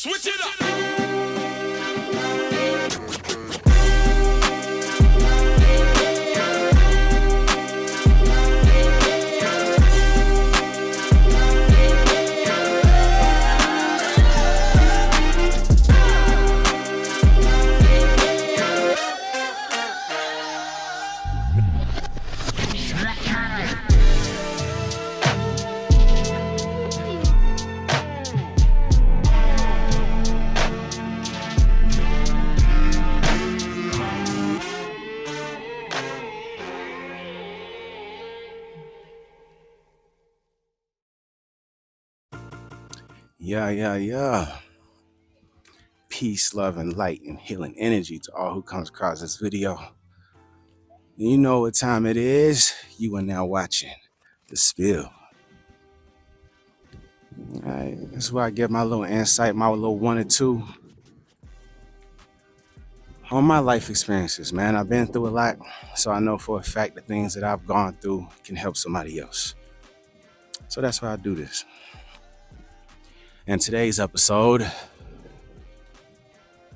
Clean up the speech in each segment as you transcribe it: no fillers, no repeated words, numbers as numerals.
Switch it up. Yeah. Peace, love, and light and healing energy to all who comes across this video. And you know what time it is. You are now watching The Spill. Alright, this is where I get my little insight, my little 1 or 2 on my life experiences, man. I've been through a lot, so I know for a fact the things that I've gone through can help somebody else. So that's why I do this. And today's episode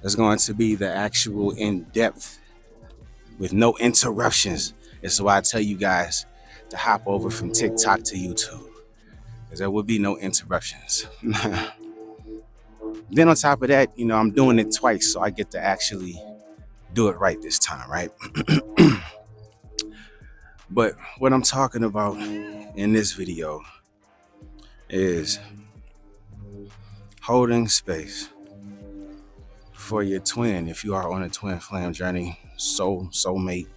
is going to be the actual in-depth with no interruptions. This is why I tell you guys to hop over from TikTok to YouTube, because there will be no interruptions. Then on top of that, I'm doing it twice, so I get to actually do it right this time, right? But what I'm talking about in this video is holding space for your twin. If you are on a twin flame journey, soulmate,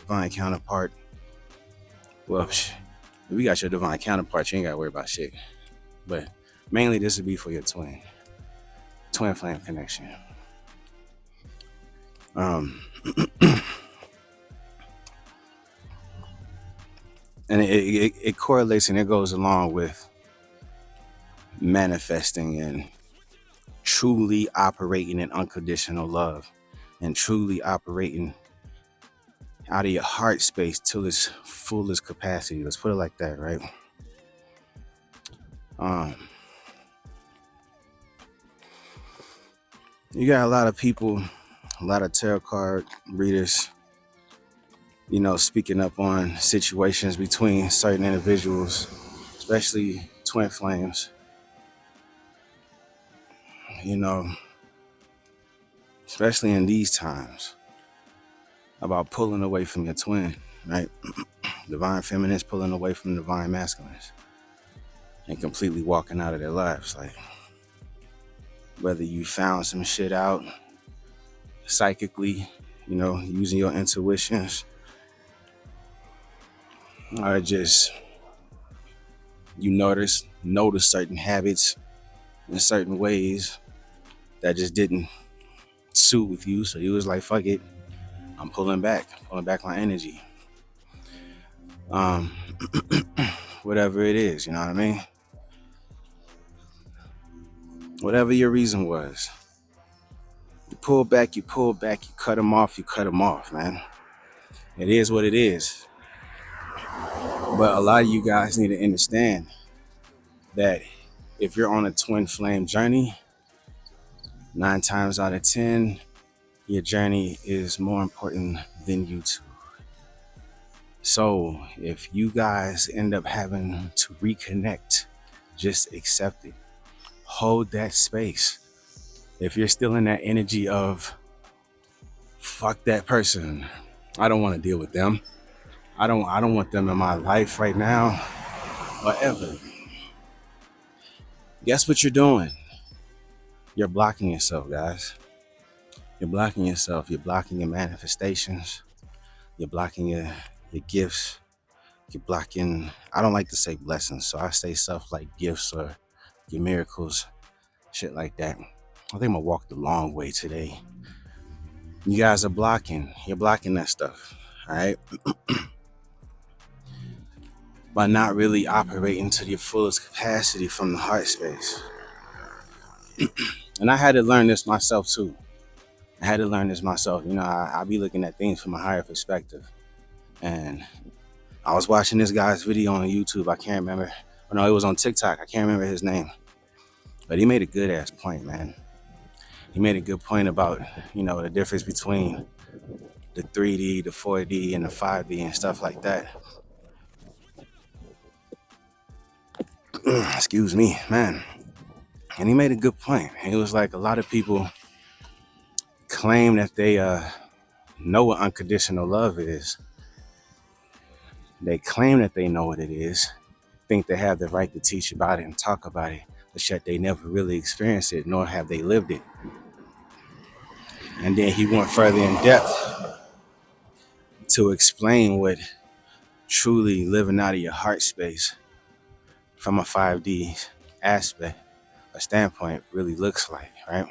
divine counterpart, well, if you got your divine counterpart, you ain't got to worry about shit. But mainly this would be for your twin flame connection. And it correlates and it goes along with manifesting and truly operating in unconditional love and truly operating out of your heart space till its fullest capacity. Let's put it like that, right? You got a lot of people, a lot of tarot card readers, speaking up on situations between certain individuals, especially twin flames, especially in these times, about pulling away from your twin, right? Divine feminines pulling away from divine masculines and completely walking out of their lives. Like, whether you found some shit out psychically, using your intuitions, or just you notice certain habits in certain ways that just didn't suit with you, so you was like, fuck it, I'm pulling back my energy. Whatever it is, you know what I mean? Whatever your reason was, you pull back, you cut them off, man. It is what it is. But a lot of you guys need to understand that if you're on a twin flame journey, 9 times out of 10, your journey is more important than you two. So if you guys end up having to reconnect, just accept it. Hold that space. If you're still in that energy of, fuck that person, I don't want to deal with them, I don't want them in my life right now, whatever, guess what you're doing? You're blocking yourself, guys. You're blocking yourself. You're blocking your manifestations. You're blocking your gifts. You're blocking, I don't like to say blessings, so I say stuff like gifts or your miracles, shit like that. I think I'm gonna walk the long way today. You guys are you're blocking that stuff, all right? By not really operating to your fullest capacity from the heart space. And I had to learn this myself too. I be looking at things from a higher perspective. And I was watching this guy's video on YouTube. I can't remember. Oh, no, it was on TikTok. I can't remember his name. But he made a good ass point, man. He made a good point about, the difference between the 3D, the 4D, and the 5D and stuff like that. Excuse me, man. And he made a good point. It was like a lot of people claim that they know what unconditional love is. They claim that they know what it is, think they have the right to teach about it and talk about it, but yet they never really experienced it, nor have they lived it. And then he went further in depth to explain what truly living out of your heart space from a 5D aspect, a standpoint, really looks like, right?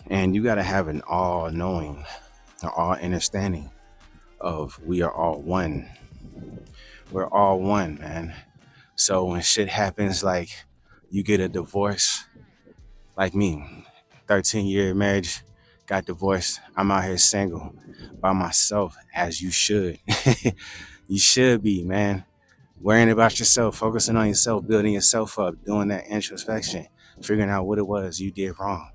And you got to have an all-knowing, an all-understanding of we are all one. We're all one, man. So when shit happens, like you get a divorce, like me, 13-year marriage, got divorced. I'm out here single by myself, as you should. You should be, man. Worrying about yourself, focusing on yourself, building yourself up, doing that introspection, figuring out what it was you did wrong,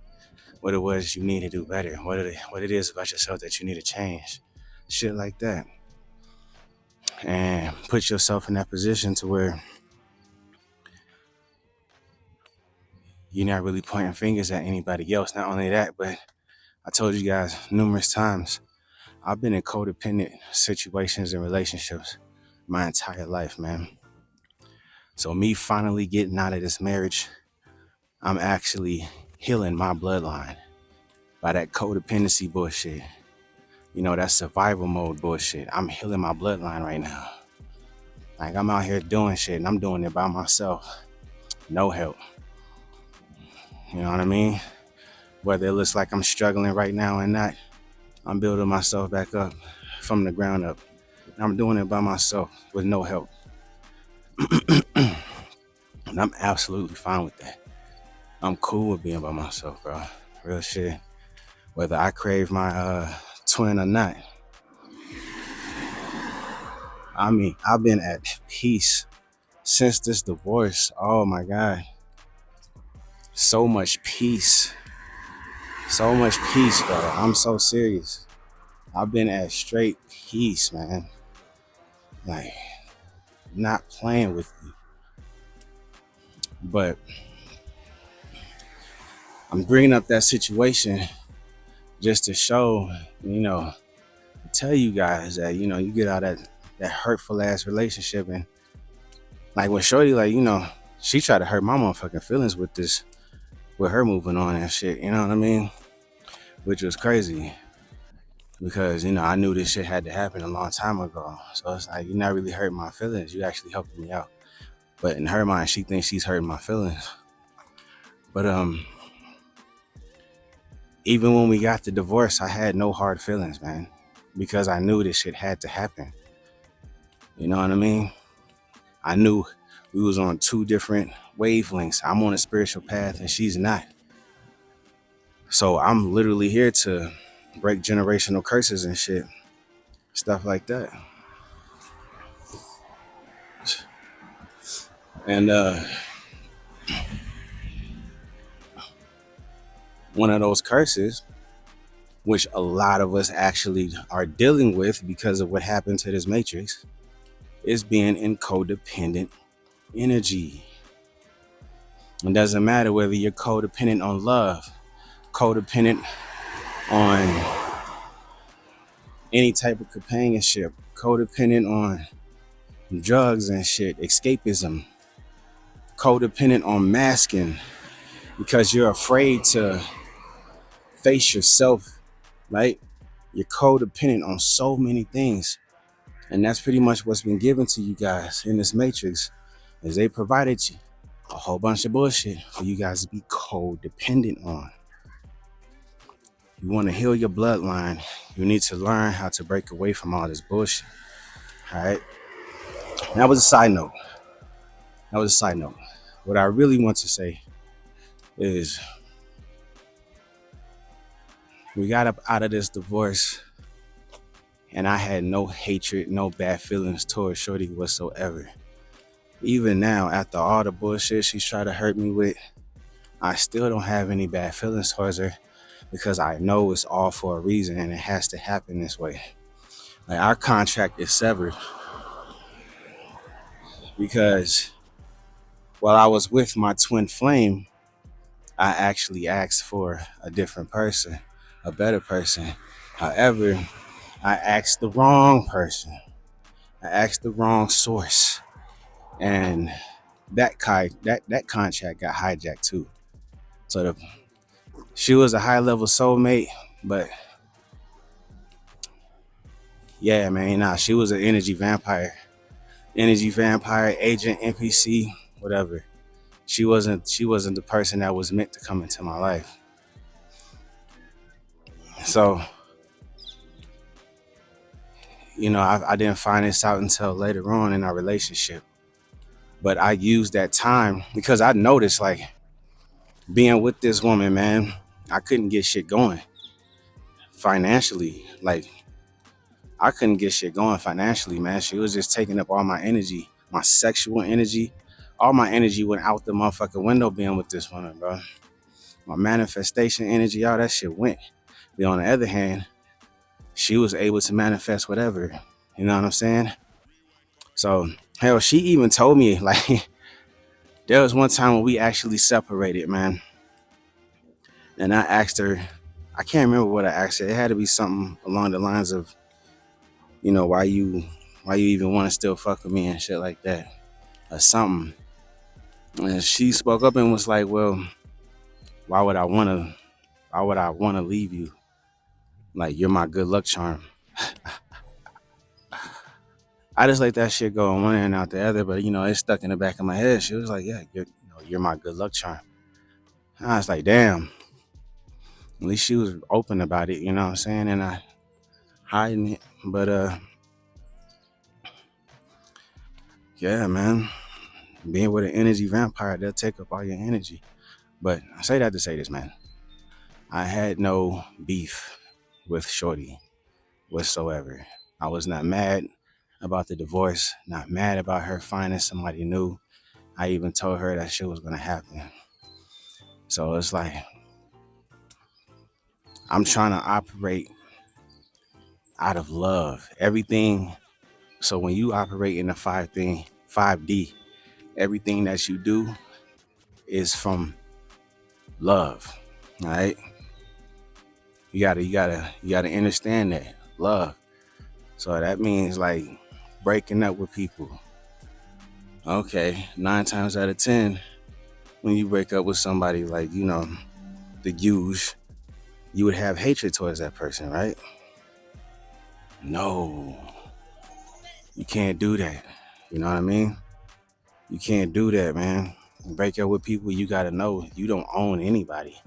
what it was you need to do better, what it is about yourself that you need to change. Shit like that. And put yourself in that position to where you're not really pointing fingers at anybody else. Not only that, but I told you guys numerous times, I've been in codependent situations and relationships my entire life, man. So me finally getting out of this marriage, I'm actually healing my bloodline by that codependency bullshit. That survival mode bullshit. I'm healing my bloodline right now. Like I'm out here doing shit and I'm doing it by myself. No help. You know what I mean? Whether it looks like I'm struggling right now or not, I'm building myself back up from the ground up. And I'm doing it by myself with no help. And I'm absolutely fine with that. I'm cool with being by myself, bro. Real shit. Whether I crave my twin or not. I mean, I've been at peace since this divorce. Oh my God. So much peace. So much peace, bro. I'm so serious. I've been at straight peace, man. Like, not playing with you. But I'm bringing up that situation just to show, tell you guys that, you get out of that hurtful ass relationship. And like with Shorty, like, she tried to hurt my motherfucking feelings with her moving on and shit, you know what I mean? Which was crazy because, I knew this shit had to happen a long time ago. So it's like, you're not really hurting my feelings. You actually helping me out. But in her mind, she thinks she's hurting my feelings. But even when we got the divorce, I had no hard feelings, man, because I knew this shit had to happen. You know what I mean? I knew we was on two different wavelengths. I'm on a spiritual path and she's not. So I'm literally here to break generational curses and shit. Stuff like that. And one of those curses, which a lot of us actually are dealing with because of what happened to this matrix, is being in codependent energy. It doesn't matter whether you're codependent on love, codependent on any type of companionship, codependent on drugs and shit, escapism, codependent on masking because you're afraid to face yourself, right? You're codependent on so many things. And that's pretty much what's been given to you guys in this matrix, is they provided you a whole bunch of bullshit for you guys to be codependent on. You want to heal your bloodline, you need to learn how to break away from all this bullshit. All right? That was a side note. What I really want to say is we got up out of this divorce and I had no hatred, no bad feelings towards Shorty whatsoever. Even now, after all the bullshit she's tried to hurt me with, I still don't have any bad feelings towards her because I know it's all for a reason and it has to happen this way. Like, our contract is severed because while I was with my twin flame, I actually asked for a different person, a better person. However, I asked the wrong person. I asked the wrong source, and that contract got hijacked too. So she was a high level soulmate, but yeah, man, nah, she was an energy vampire, agent, NPC, whatever. She wasn't the person that was meant to come into my life. So, I didn't find this out until later on in our relationship. But I used that time because I noticed, like, being with this woman, man, I couldn't get shit going financially. Like, I couldn't get shit going financially, man. She was just taking up all my energy, my sexual energy. All my energy went out the motherfucking window being with this woman, bro. My manifestation energy, all that shit went. But on the other hand, she was able to manifest whatever. You know what I'm saying? So, hell, she even told me, like, there was one time when we actually separated, man. And I asked her, I can't remember what I asked her. It had to be something along the lines of, why you even want to still fuck with me and shit like that, or something. And she spoke up and was like, "Well, why would I wanna, why would I wanna leave you? Like, you're my good luck charm." I just let that shit go one and out the other, but it stuck in the back of my head. She was like, "Yeah, you're my good luck charm." I was like, "Damn." At least she was open about it. You know what I'm saying? And I hiding it, but yeah, man. Being with an energy vampire, they'll take up all your energy. But I say that to say this, man. I had no beef with Shorty whatsoever. I was not mad about the divorce, not mad about her finding somebody new. I even told her that shit was gonna happen. So it's like, I'm trying to operate out of love. Everything. So when you operate in the 5D, everything that you do is from love. All right. You gotta understand that. Love. So that means, like, breaking up with people. Okay, 9 times out of 10, when you break up with somebody, like, the huge, you would have hatred towards that person, right? No, you can't do that. You know what I mean? You can't do that, man. Break up with people, you gotta know you don't own anybody.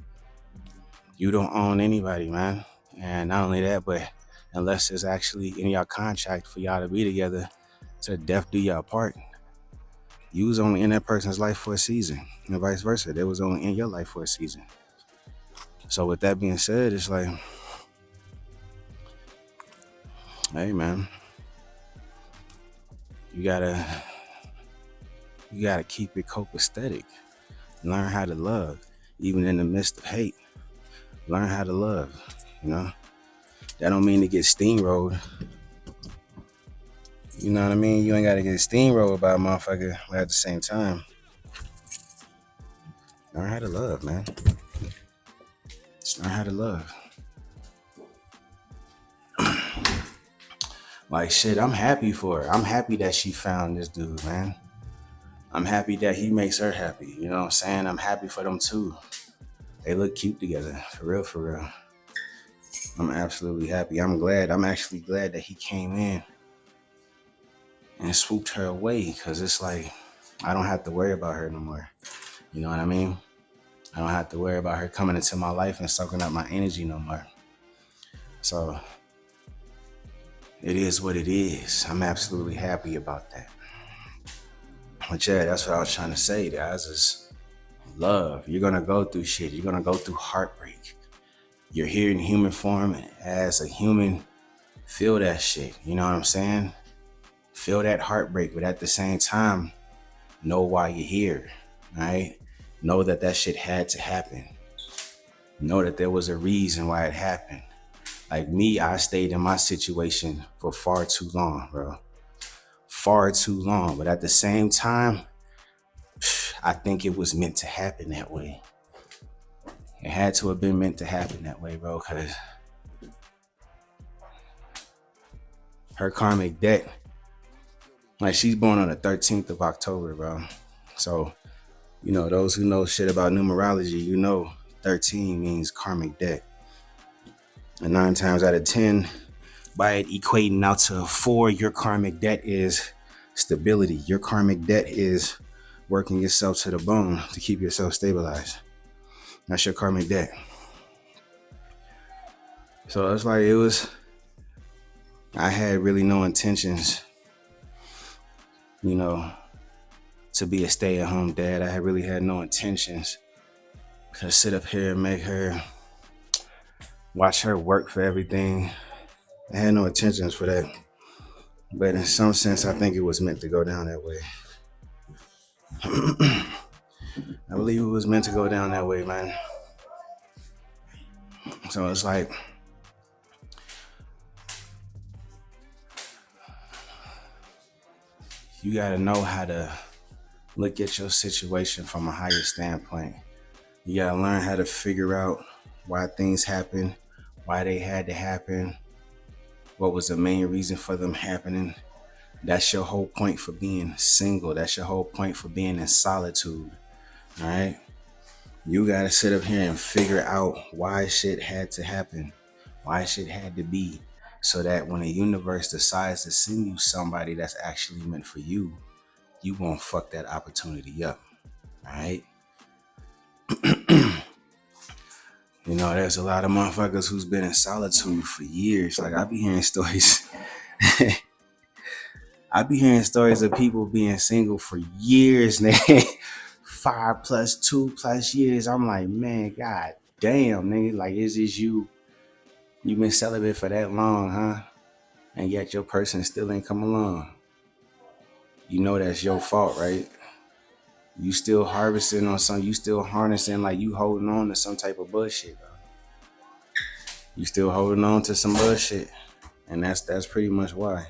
You don't own anybody, man. And not only that, but unless it's actually in your contract for y'all to be together, to death do y'all part, you was only in that person's life for a season, and vice versa. They was only in your life for a season. So with that being said, it's like, hey, man, you gotta keep it copacetic. Learn how to love, even in the midst of hate. Learn how to love. You know, that don't mean to get steamrolled. You know what I mean? You ain't gotta get steamrolled by a motherfucker, but at the same time, learn how to love, man. Just learn how to love. Like, shit, I'm happy for her. I'm happy that she found this dude, man. I'm happy that he makes her happy. You know what I'm saying? I'm happy for them too. They look cute together. For real, for real. I'm absolutely happy. I'm actually glad that he came in and swooped her away, because it's like, I don't have to worry about her no more. You know what I mean? I don't have to worry about her coming into my life and soaking up my energy no more. So it is what it is. I'm absolutely happy about that. But yeah, that's what I was trying to say, guys, is love. You're going to go through shit. You're going to go through heartbreak. You're here in human form, and as a human, feel that shit. You know what I'm saying? Feel that heartbreak, but at the same time, Know why you're here, right? Know that that shit had to happen. Know that there was a reason why it happened. Like me, I stayed in my situation for far too long, bro. Far too long. But at the same time, I think it was meant to happen that way. It had to have been meant to happen that way, bro, because her karmic debt, like she's born on the 13th of October, bro. So, you know, those who know shit about numerology, you know 13 means karmic debt. And 9 times out of 10, by it equating out to 4, your karmic debt is stability. Your karmic debt is working yourself to the bone to keep yourself stabilized. That's your karmic debt. So it's like I had really no intentions, you know, to be a stay-at-home dad. I really had no intentions to sit up here and make her watch her work for everything. I had no intentions for that. But in some sense, I think it was meant to go down that way. I believe it was meant to go down that way, man. So it's like, you gotta know how to look at your situation from a higher standpoint. You gotta learn how to figure out why things happen, why they had to happen, what was the main reason for them happening. That's your whole point for being single. That's your whole point for being in solitude. All right? You gotta sit up here and figure out why shit had to happen, why shit had to be, so that when the universe decides to send you somebody that's actually meant for you, you won't fuck that opportunity up. All right? You know, there's a lot of motherfuckers who's been in solitude for years. Like, I be hearing stories. I be hearing stories of people being single for years, man. 5 plus 2 plus years. I'm like, man, god damn, nigga. Like, is this you? You been celibate for that long, huh? And yet your person still ain't come along. You know that's your fault, right? You still harvesting on some, you still harnessing, like you holding on to some type of bullshit, bro. You still holding on to some bullshit. And that's pretty much why.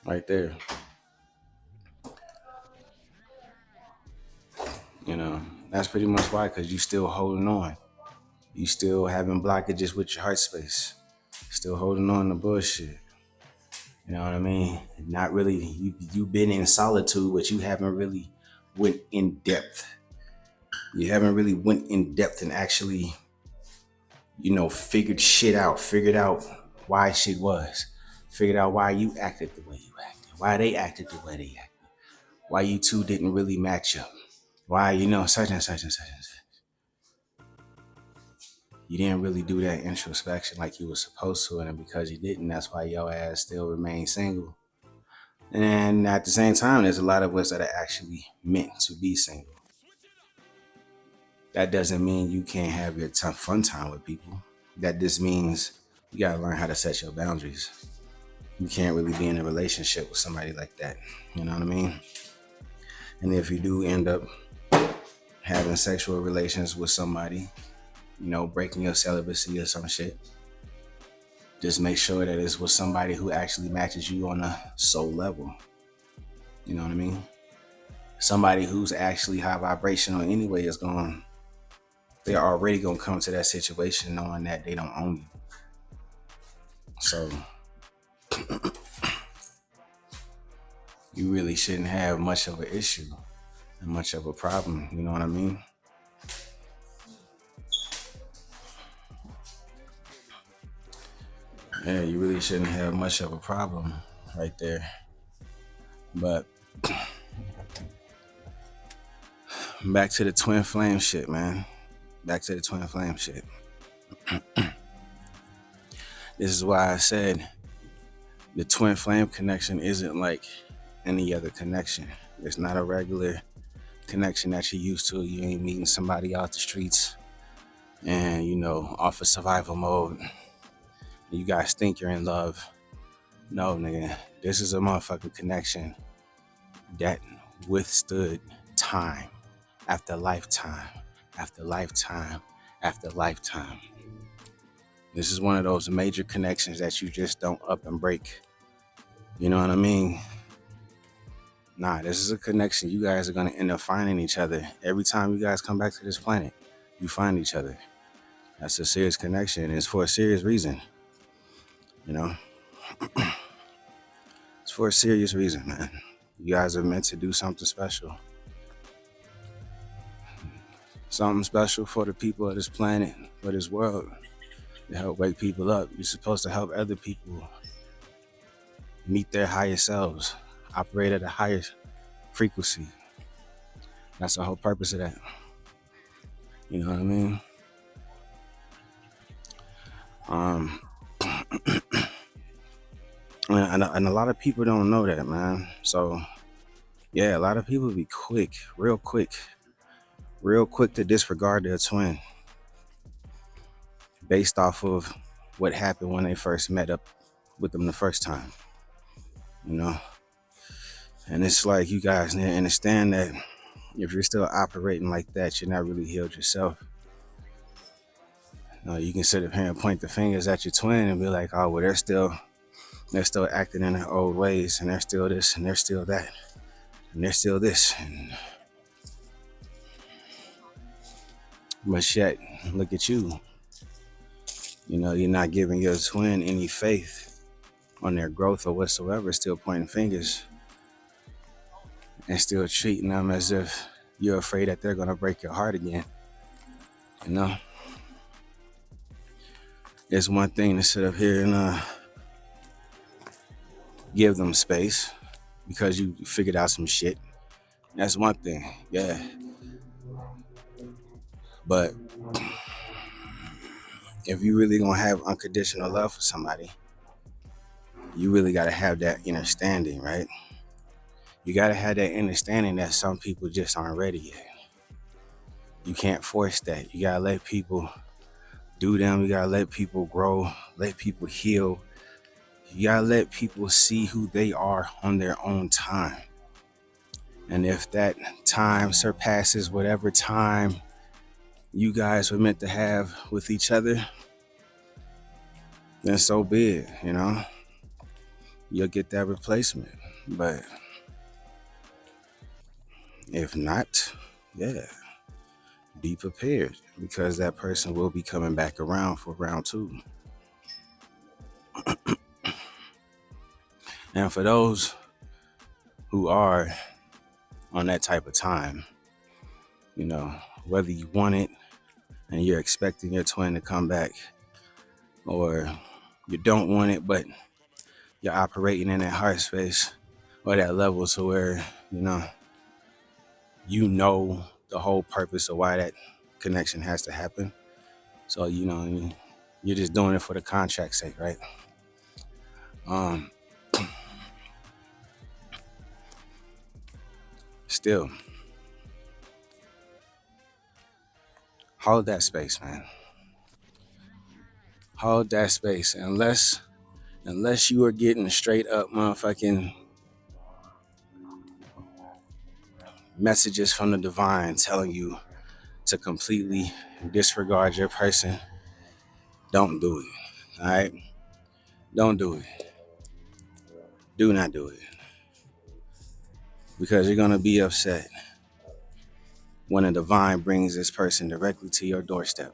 Right there. You know, that's pretty much why, because you still holding on. You still having blockages with your heart space. Still holding on to bullshit. You know what I mean? Not really, you've been in solitude, but you haven't really went in depth. You haven't really went in depth and actually, you know, figured out why shit was. Figured out why you acted the way you acted. Why they acted the way they acted. Why you two didn't really match up. Why, you know, such and such and such and such. You didn't really do that introspection like you were supposed to, and because you didn't, that's why your ass still remains single. And at the same time, there's a lot of us that are actually meant to be single. That doesn't mean you can't have your fun time with people. That just means you gotta learn how to set your boundaries. You can't really be in a relationship with somebody like that. You know what I mean? And if you do end up having sexual relations with somebody, you know, breaking your celibacy or some shit, just make sure that it's with somebody who actually matches you on a soul level. You know what I mean? Somebody who's actually high vibrational anyway is they're already gonna come to that situation knowing that they don't own you. So you really shouldn't have much of an issue and much of a problem. You know what I mean? Yeah, you really shouldn't have much of a problem right there. But back to the twin flame shit, man. Back to the twin flame shit. This is why I said the twin flame connection isn't like any other connection. It's not a regular connection that you're used to. You ain't meeting somebody off the streets and, you know, off of survival mode. You guys think you're in love. No, nigga. This is a motherfucking connection that withstood time after lifetime after lifetime after lifetime. This is one of those major connections that you just don't up and break. You know what I mean? Nah, this is a connection. You guys are going to end up finding each other. Every time you guys come back to this planet, you find each other. That's a serious connection. It's for a serious reason. You know, it's for a serious reason, man. You guys are meant to do something special. Something special for the people of this planet, for this world, to help wake people up. You're supposed to help other people meet their higher selves, operate at a higher frequency. That's the whole purpose of that. You know what I mean? Um, and a lot of people don't know that, man. So, yeah, a lot of people be real quick to disregard their twin based off of what happened when they first met up with them the first time, you know? And it's like you guys need to understand that if you're still operating like that, you're not really healed yourself. You can sit up here and point the fingers at your twin and be like, oh, well, they're still acting in their old ways, and they're still this, and they're still that, and they're still this. But yet, look at you. You know, you're not giving your twin any faith on their growth or whatsoever, still pointing fingers and still treating them as if you're afraid that they're going to break your heart again. You know? It's one thing to sit up here and give them space because you figured out some shit. That's one thing, yeah. But if you really gonna have unconditional love for somebody, you really gotta have that understanding, right? You gotta have that understanding that some people just aren't ready yet. You can't force that. You gotta let people do them. You gotta let people grow, let people heal. You gotta let people see who they are on their own time. And if that time surpasses whatever time you guys were meant to have with each other, then so be it, you know? You'll get that replacement. But if not, yeah, be prepared because that person will be coming back around for round two. And for those who are on that type of time, you know, whether you want it and you're expecting your twin to come back, or you don't want it, but you're operating in that heart space or that level to where, you know the whole purpose of why that connection has to happen. So, you're just doing it for the contract's sake, right? Still, hold that space, man. Hold that space. Unless you are getting straight up motherfucking messages from the divine telling you to completely disregard your person, don't do it. All right? Don't do it. Do not do it. Because you're going to be upset when the divine brings this person directly to your doorstep.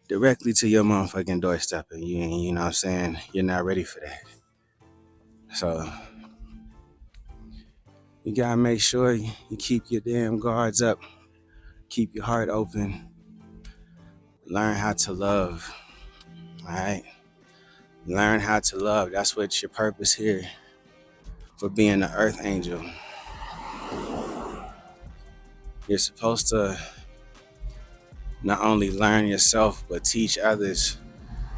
Directly to your motherfucking doorstep. And you know what I'm saying? You're not ready for that. So you got to make sure you keep your damn guards up. Keep your heart open. Learn how to love. All right? Learn how to love. That's what your purpose here for being the earth angel. You're supposed to not only learn yourself, but teach others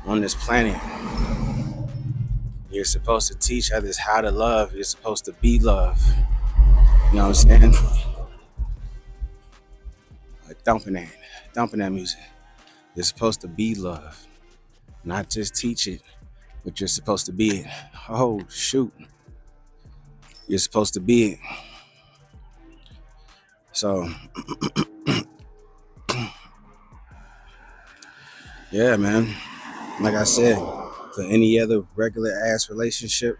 on this planet. You're supposed to teach others how to love. You're supposed to be love. You know what I'm saying? Like dumping that music. You're supposed to be love. Not just teach it, but you're supposed to be it. Oh, shoot. You're supposed to be it. So yeah, man. Like I said, for any other regular ass relationship,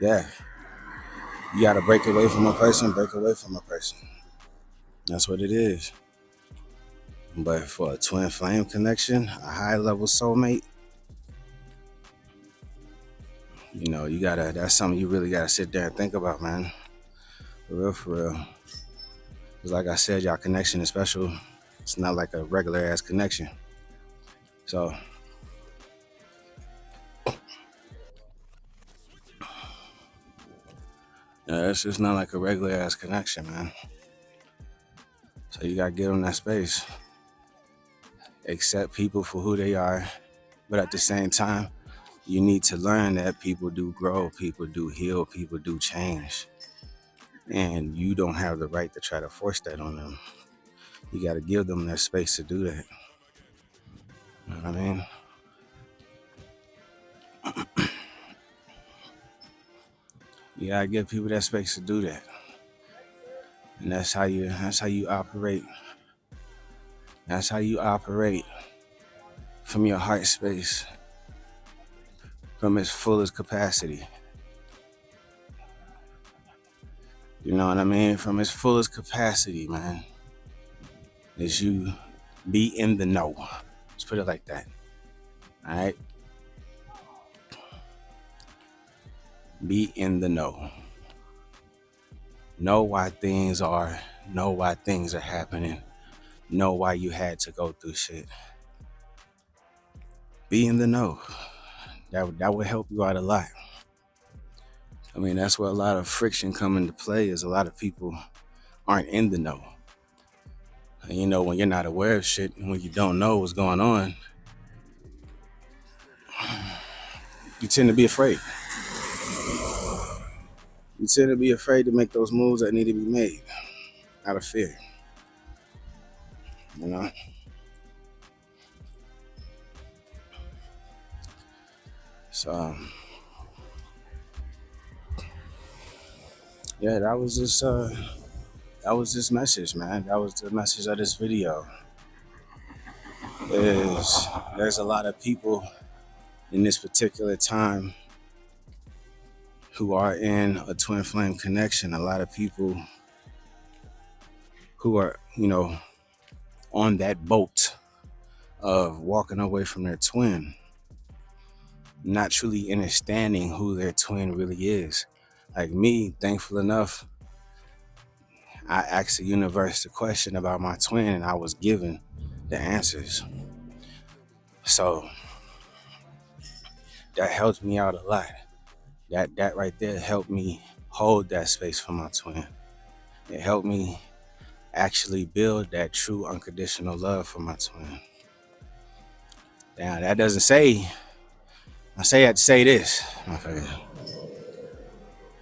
yeah, you gotta break away from a person, break away from a person. That's what it is. But for a twin flame connection, a high level soulmate, you gotta, that's something you really gotta sit there and think about, man. For real, for real. Cause like I said, y'all connection is special. It's not like a regular ass connection. So yeah, it's just not like a regular ass connection, man. So you gotta give them that space. Accept people for who they are. But at the same time, you need to learn that people do grow, people do heal, people do change. And you don't have the right to try to force that on them. You got to give them that space to do that. You know what I mean? You got to give people that space to do that. And that's how you operate. That's how you operate from your heart space, from its fullest capacity. You know what I mean? From its fullest capacity, man. Is you be in the know. Let's put it like that. All right? Be in the know. Know why things are, know why things are happening, know why you had to go through shit. Be in the know. That would help you out a lot. I mean, that's where a lot of friction come into play, is a lot of people aren't in the know. And when you're not aware of shit and when you don't know what's going on, you tend to be afraid. You tend to be afraid to make those moves that need to be made out of fear. You know? So, yeah, that was this message, man. That was the message of this video. There's a lot of people in this particular time who are in a twin flame connection. A lot of people who are, on that boat of walking away from their twin, not truly understanding who their twin really is. Like me, thankful enough, I asked the universe the question about my twin and I was given the answers. So that helped me out a lot. That right there helped me hold that space for my twin. It helped me actually build that true unconditional love for my twin. Now that doesn't say, I have to say this.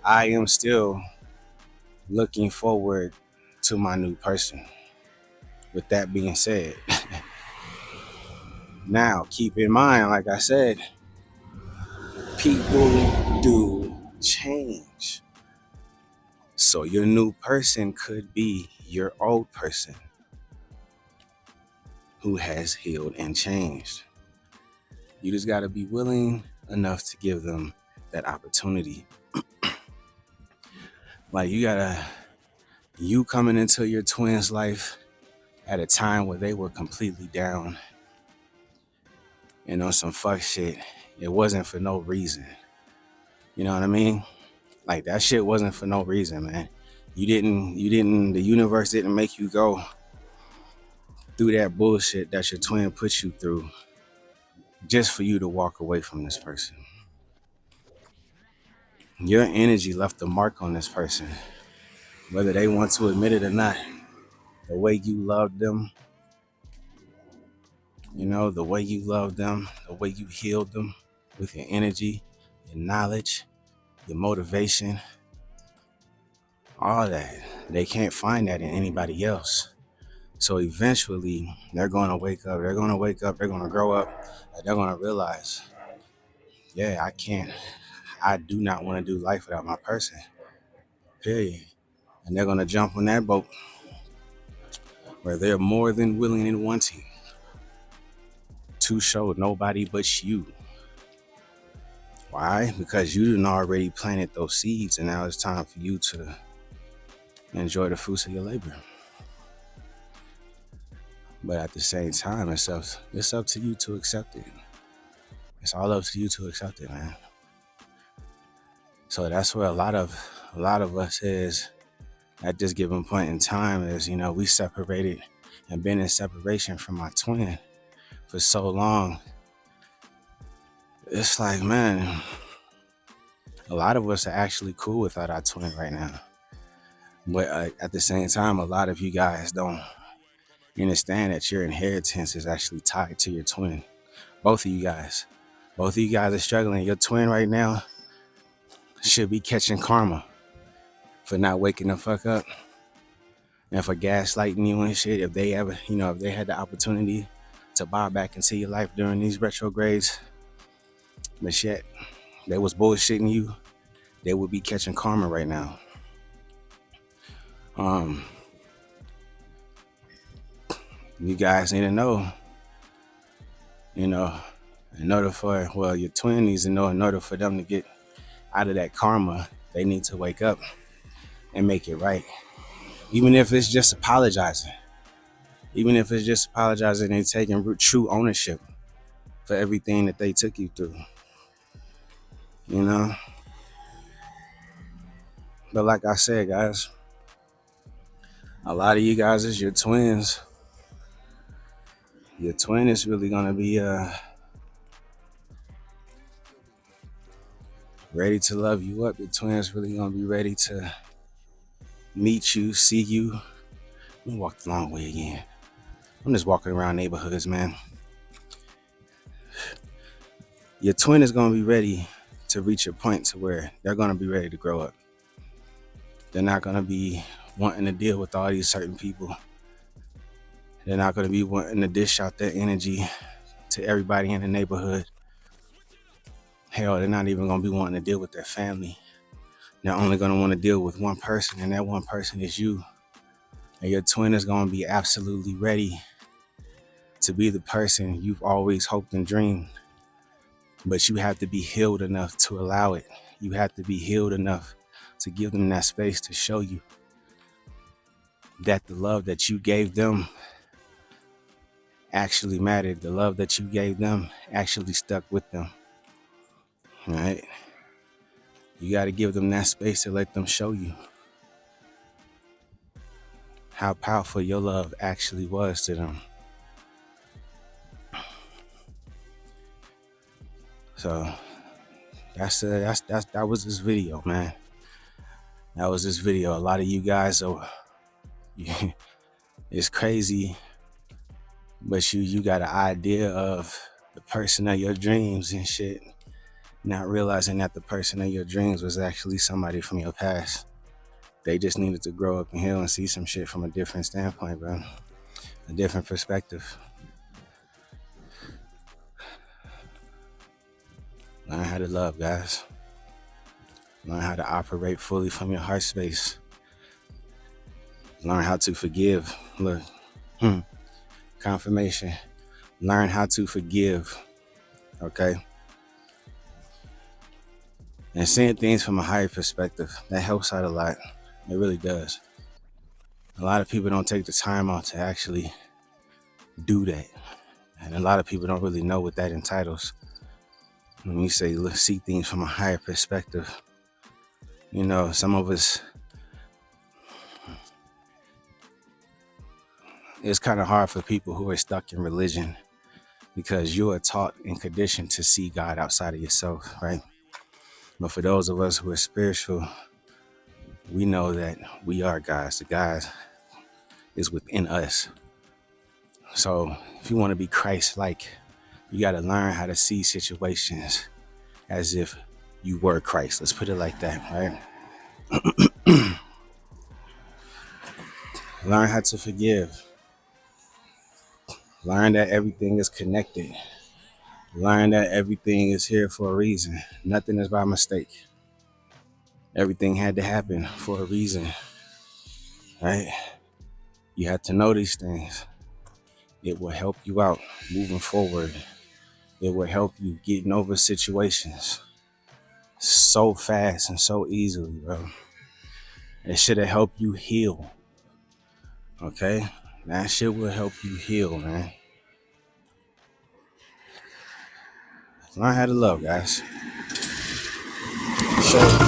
I am still looking forward to my new person. With that being said, now keep in mind, like I said, people do change. So your new person could be your old person who has healed and changed. You just got to be willing enough to give them that opportunity. Like you coming into your twin's life at a time where they were completely down and on some fuck shit. It wasn't for no reason. You know what I mean? Like that shit wasn't for no reason, man. The universe didn't make you go through that bullshit that your twin put you through just for you to walk away from this person. Your energy left a mark on this person, whether they want to admit it or not. The way you loved them, the way you loved them, the way you healed them with your energy, your knowledge, your motivation, all that. They can't find that in anybody else. So eventually they're going to wake up, they're going to grow up, and they're going to realize, yeah, I do not want to do life without my person. Period. And they're gonna jump on that boat where they're more than willing and wanting to show nobody but you. Why? Because you didn't already planted those seeds, and now it's time for you to enjoy the fruits of your labor. But at the same time, it's up to you to accept it. It's all up to you to accept it, man. So that's where a lot of us is at this given point in time is, we separated and been in separation from my twin for so long. It's like, man, a lot of us are actually cool without our twin right now. But at the same time, a lot of you guys don't understand that your inheritance is actually tied to your twin. Both of you guys. Both of you guys are struggling. Your twin right now should be catching karma for not waking the fuck up and for gaslighting you and shit. If they ever, if they had the opportunity to buy back into your life during these retrogrades, but shit, they was bullshitting you, they would be catching karma right now. You guys need to know, in order for, your twin needs to know, in order for them to get out of that karma, they need to wake up and make it right. Even if it's just apologizing. Even if it's just apologizing and taking true ownership for everything that they took you through. But like I said, guys, a lot of you guys is your twins. Your twin is really gonna be ready to love you up. Your twin is really gonna be ready to meet you, see you. Let me walk the long way again. I'm just walking around neighborhoods, man. Your twin is gonna be ready to reach a point to where they're gonna be ready to grow up. They're not gonna be wanting to deal with all these certain people. They're not gonna be wanting to dish out their energy to everybody in the neighborhood. Hell, they're not even gonna be wanting to deal with their family. They're only gonna want to deal with one person, and that one person is you. And your twin is gonna be absolutely ready to be the person you've always hoped and dreamed. But you have to be healed enough to allow it. You have to be healed enough to give them that space to show you that the love that you gave them actually mattered. The love that you gave them actually stuck with them. All right? You got to give them that space to let them show you how powerful your love actually was to them. So that was this video, man. That was this video. A lot of you guys are, it's crazy, but you got an idea of the person of your dreams and shit, not realizing that the person of your dreams was actually somebody from your past. They just needed to grow up and heal and see some shit from a different standpoint, bro. A different perspective. Learn how to love, guys. Learn how to operate fully from your heart space. Learn how to forgive. Look, confirmation. Learn how to forgive, okay? And seeing things from a higher perspective, that helps out a lot. It really does. A lot of people don't take the time out to actually do that. And a lot of people don't really know what that entitles. When you say, look, see things from a higher perspective, some of us, it's kind of hard for people who are stuck in religion because you are taught and conditioned to see God outside of yourself, right? But for those of us who are spiritual, we know that we are gods. The God is within us. So if you want to be Christ-like, you got to learn how to see situations as if you were Christ. Let's put it like that, right? Learn how to forgive. Learn that everything is connected. Learn that everything is here for a reason. Nothing is by mistake. Everything had to happen for a reason, right? You had to know these things. It will help you out moving forward. It will help you getting over situations so fast and so easily, bro. It should have helped you heal. Okay? That shit will help you heal, man. Learn how to love, guys. Show